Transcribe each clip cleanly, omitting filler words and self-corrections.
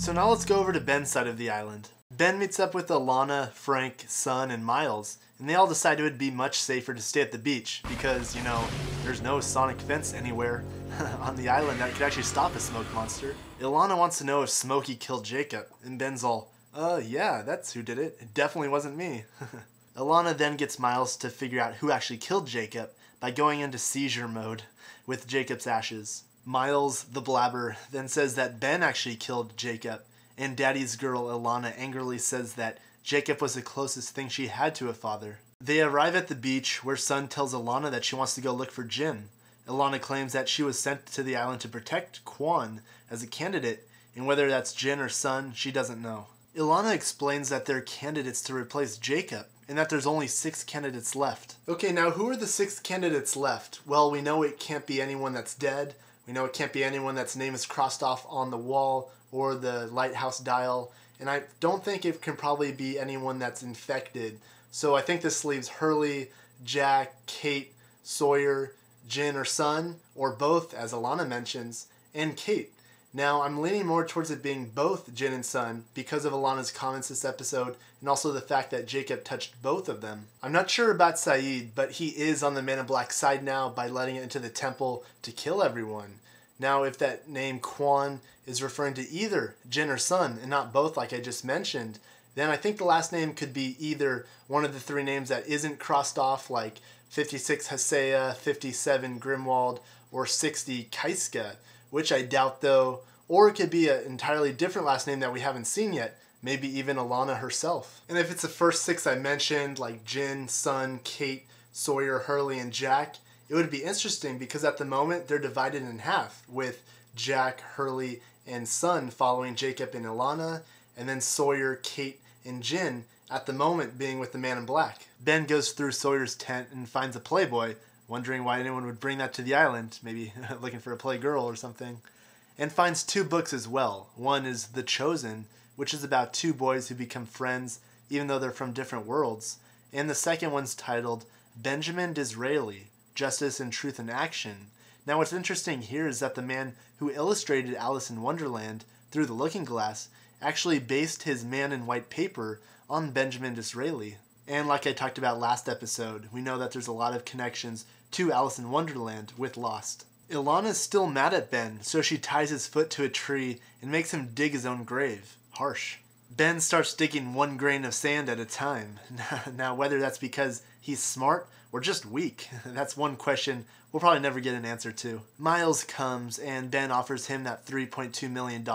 So now let's go over to Ben's side of the island. Ben meets up with Alana, Frank, Sun, and Miles, and they all decide it would be much safer to stay at the beach because, you know, there's no sonic fence anywhere on the island that could actually stop a smoke monster. Alana wants to know if Smokey killed Jacob, and Ben's all, yeah, that's who did it. It definitely wasn't me. Alana then gets Miles to figure out who actually killed Jacob by going into seizure mode with Jacob's ashes. Miles, the blabber, then says that Ben actually killed Jacob, and Daddy's girl Alana angrily says that Jacob was the closest thing she had to a father. They arrive at the beach where Sun tells Alana that she wants to go look for Jin. Alana claims that she was sent to the island to protect Quan as a candidate, and whether that's Jin or Sun, she doesn't know. Alana explains that they're candidates to replace Jacob, and that there's only 6 candidates left. Okay, now who are the 6 candidates left? Well, we know it can't be anyone that's dead. We know it can't be anyone that's name is crossed off on the wall or the lighthouse dial. And I don't think it can probably be anyone that's infected. So I think this leaves Hurley, Jack, Kate, Sawyer, Jin or Sun, or both, as Alana mentions, and Kate. Now, I'm leaning more towards it being both Jin and Sun because of Alana's comments this episode and also the fact that Jacob touched both of them. I'm not sure about Saeed, but he is on the Man in Black side now by letting it into the temple to kill everyone. Now, if that name Quan is referring to either Jin or Sun and not both like I just mentioned, then I think the last name could be either one of the 3 names that isn't crossed off like 56 Hasea, 57 Grimwald, or 60 Kaiska, which I doubt though, or it could be an entirely different last name that we haven't seen yet, maybe even Alana herself. And if it's the first 6 I mentioned, like Jin, Sun, Kate, Sawyer, Hurley, and Jack, it would be interesting because at the moment they're divided in half, with Jack, Hurley, and Sun following Jacob and Alana, and then Sawyer, Kate, and Jin at the moment being with the Man in Black. Ben goes through Sawyer's tent and finds a Playboy, wondering why anyone would bring that to the island, maybe looking for a Playgirl or something, and finds 2 books as well. One is The Chosen, which is about 2 boys who become friends even though they're from different worlds, and the second one's titled Benjamin Disraeli, Justice and Truth in Action. Now what's interesting here is that the man who illustrated Alice in Wonderland through the Looking Glass actually based his Man in White paper on Benjamin Disraeli. And like I talked about last episode, we know that there's a lot of connections to Alice in Wonderland with Lost. Ilana's still mad at Ben, so she ties his foot to a tree and makes him dig his own grave. Harsh. Ben starts digging 1 grain of sand at a time. Now whether that's because he's smart or just weak, that's one question we'll probably never get an answer to. Miles comes and Ben offers him that $3.2 million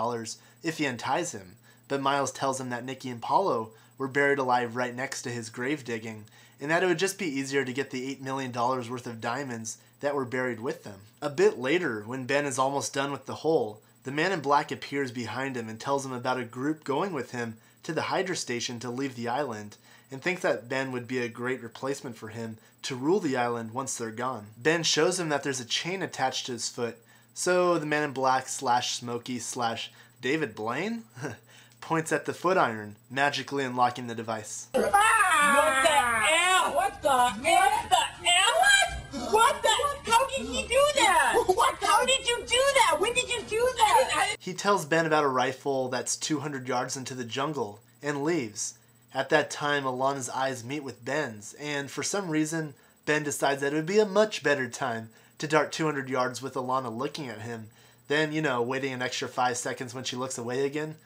if he unties him, but Miles tells him that Nikki and Paulo were buried alive right next to his grave digging, and that it would just be easier to get the $8 million worth of diamonds that were buried with them. A bit later, when Ben is almost done with the hole, the Man in Black appears behind him and tells him about a group going with him to the Hydra station to leave the island, and thinks that Ben would be a great replacement for him to rule the island once they're gone. Ben shows him that there's a chain attached to his foot, so the Man in Black / Smokey / David Blaine points at the foot iron, magically unlocking the device. What the hell? What the hell? What the hell? What the? How did he do that? What? How did you do that? When did you do that? He tells Ben about a rifle that's 200 yards into the jungle and leaves. At that time, Alana's eyes meet with Ben's, and for some reason, Ben decides that it would be a much better time to dart 200 yards with Alana looking at him than, you know, waiting an extra 5 seconds when she looks away again.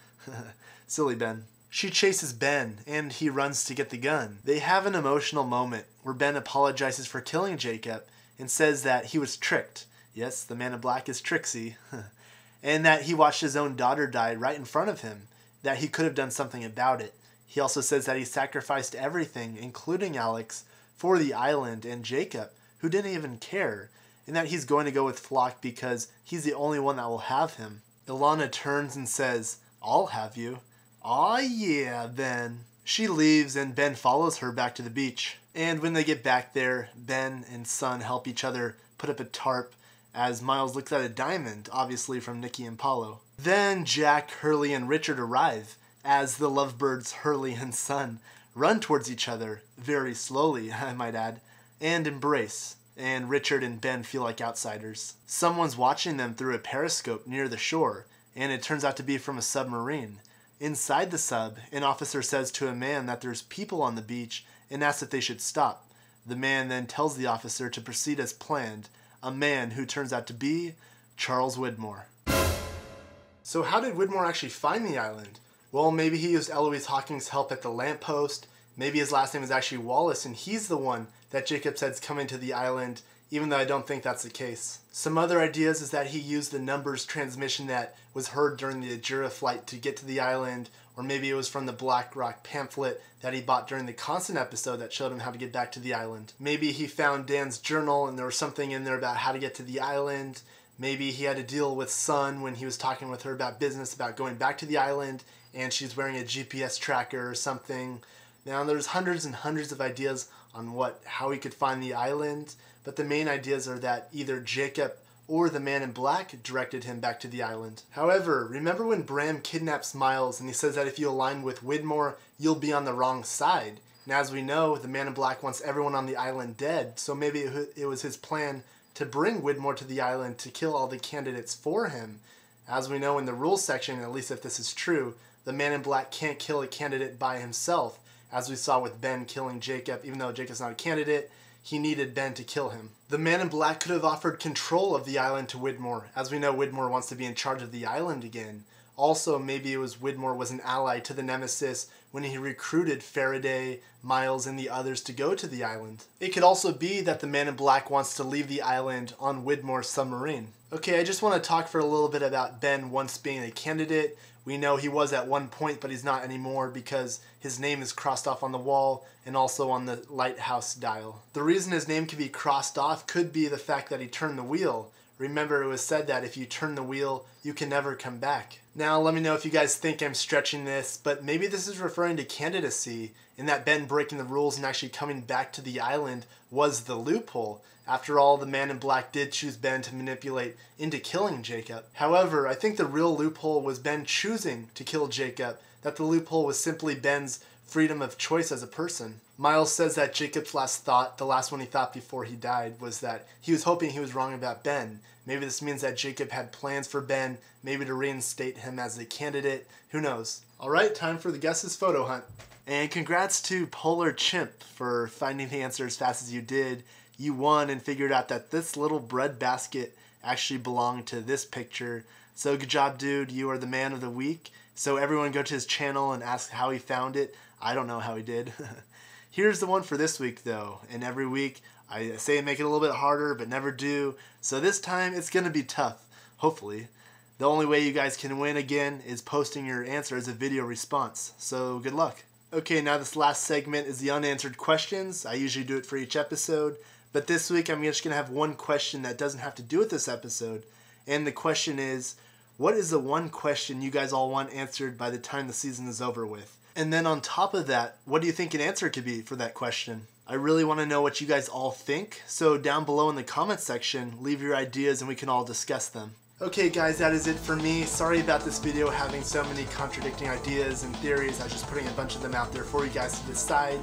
Silly Ben. She chases Ben, and he runs to get the gun. They have an emotional moment where Ben apologizes for killing Jacob and says that he was tricked. Yes, the Man in Black is tricksy. And that he watched his own daughter die right in front of him, that he could have done something about it. He also says that he sacrificed everything, including Alex, for the island and Jacob, who didn't even care, and that he's going to go with Flock because he's the only one that will have him. Ilana turns and says, "I'll have you." Aw yeah, Ben. She leaves and Ben follows her back to the beach. And when they get back there, Ben and Sun help each other put up a tarp as Miles looks at a diamond, obviously from Nikki and Paulo. Then Jack, Hurley, and Richard arrive as the lovebirds Hurley and Sun run towards each other, very slowly, I might add, and embrace. And Richard and Ben feel like outsiders. Someone's watching them through a periscope near the shore, and it turns out to be from a submarine. Inside the sub, an officer says to a man that there's people on the beach and asks if they should stop. The man then tells the officer to proceed as planned, a man who turns out to be Charles Widmore. So how did Widmore actually find the island? Well, maybe he used Eloise Hawking's help at the lamppost. Maybe his last name is actually Wallace and he's the one that Jacob said's coming to the island, even though I don't think that's the case. Some other ideas is that he used the numbers transmission that was heard during the Ajura flight to get to the island, or maybe it was from the Black Rock pamphlet that he bought during the Constant episode that showed him how to get back to the island. Maybe he found Dan's journal and there was something in there about how to get to the island. Maybe he had to deal with Sun when he was talking with her about business, about going back to the island, and she's wearing a GPS tracker or something. Now there's hundreds and hundreds of ideas on how he could find the island, but the main ideas are that either Jacob or the man in black directed him back to the island. However, remember when Bram kidnaps Miles and he says that if you align with Widmore, you'll be on the wrong side. And as we know, the man in black wants everyone on the island dead, so maybe it was his plan to bring Widmore to the island to kill all the candidates for him. As we know in the rules section, at least if this is true, the man in black can't kill a candidate by himself, as we saw with Ben killing Jacob. Even though Jacob's not a candidate, he needed Ben to kill him. The man in black could have offered control of the island to Widmore. As we know, Widmore wants to be in charge of the island again. Also, maybe it was Widmore was an ally to the Nemesis when he recruited Faraday, Miles, and the others to go to the island. It could also be that the man in black wants to leave the island on Widmore's submarine. Okay, I just want to talk for a little bit about Ben once being a candidate. We know he was at one point, but he's not anymore because his name is crossed off on the wall and also on the lighthouse dial. The reason his name could be crossed off could be the fact that he turned the wheel. Remember, it was said that if you turn the wheel, you can never come back. Now, let me know if you guys think I'm stretching this, but maybe this is referring to candidacy, in that Ben breaking the rules and actually coming back to the island was the loophole. After all, the man in black did choose Ben to manipulate into killing Jacob. However, I think the real loophole was Ben choosing to kill Jacob, that the loophole was simply Ben's freedom of choice as a person. Miles says that Jacob's last thought, the last one he thought before he died, was that he was hoping he was wrong about Ben. Maybe this means that Jacob had plans for Ben, maybe to reinstate him as a candidate. Who knows? Alright, time for the guesses photo hunt. And congrats to Polar Chimp for finding the answer as fast as you did. You won and figured out that this little bread basket actually belonged to this picture. So good job, dude. You are the man of the week. So everyone go to his channel and ask how he found it. I don't know how he did. Here's the one for this week though, and every week I say make it a little bit harder but never do, so this time it's gonna be tough, hopefully. The only way you guys can win again is posting your answer as a video response, so good luck. Okay, now this last segment is the unanswered questions. I usually do it for each episode, but this week I'm just gonna have one question that doesn't have to do with this episode, and the question is, what is the one question you guys all want answered by the time the season is over with? And then on top of that, what do you think an answer could be for that question? I really want to know what you guys all think, so down below in the comments section, leave your ideas and we can all discuss them. Okay guys, that is it for me. Sorry about this video having so many contradicting ideas and theories. I was just putting a bunch of them out there for you guys to decide.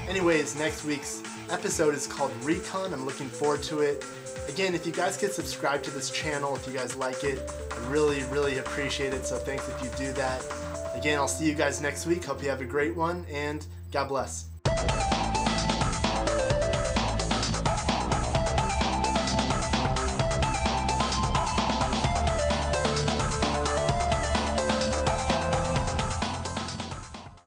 Anyways, next week's episode is called Recon. I'm looking forward to it. Again, if you guys could subscribe to this channel, if you guys like it, I really appreciate it, so thanks if you do that. Again, I'll see you guys next week. Hope you have a great one, and God bless.